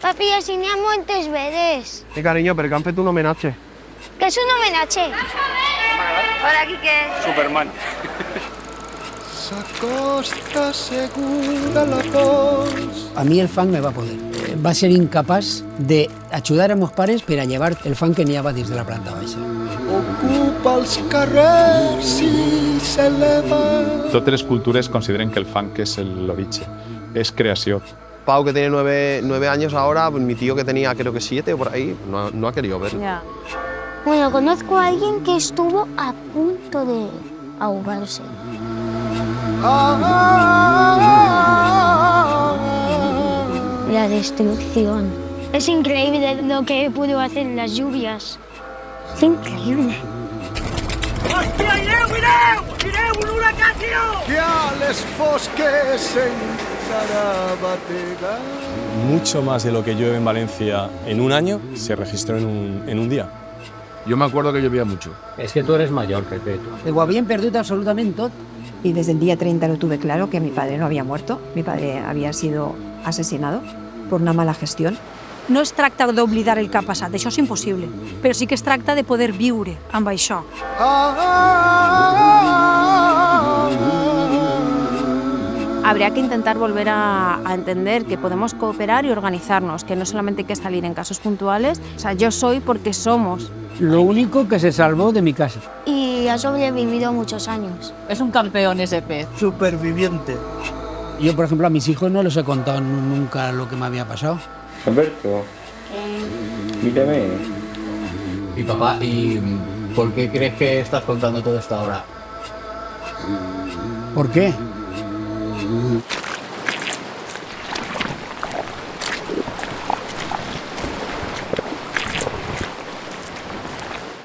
Papi, així n'hi ha moltes veres. Sí, cariño, pero que han fet un homenatge. Que és un homenatge. Hola, Quique. Superman. S'acosta segura la pols. A mí el fan me va a poder. Va a ser incapaz de ayudar a mis pares para llevar el fan que n'hi havia dins de la planta baixa. Ocupa els carrers i s'eleva. Totes les cultures consideren que el funk és l'origen, és creació. Pau, que tiene 9 años ahora, pues mi tío que tenía creo que 7 o por ahí, no ha querido verlo. Ya. Bueno, conozco a alguien que estuvo a punto de ahogarse. La destrucción. Es increíble lo que pudo hacer las lluvias. Es increíble. Que a les fosques encara batega. Mucho más de lo que llueve en Valencia en un año se registró en un día. Yo me acuerdo que llovía mucho. Es que tú eres mayor, Pepe. Ho havien perdut absolutament tot. Y desde el día 30 lo tuve claro que mi padre no había muerto, mi padre había sido asesinado por una mala gestión. No es tracta d'oblidar el que ha passat, això és impossible, però sí que es tracta de poder viure amb això. Habría que intentar volver a entender que podemos cooperar y organizarnos, que no solamente hay que salir en casos puntuales. O sea, yo soy porque somos. Lo único que se salvó de mi casa. Y ha sobrevivido muchos años. Es un campeón ese pez. Superviviente. Yo, por ejemplo, a mis hijos no les he contado nunca lo que me había pasado. Alberto, mírame. Y papá, ¿y por qué crees que estás contando todo esto ahora? ¿Por qué?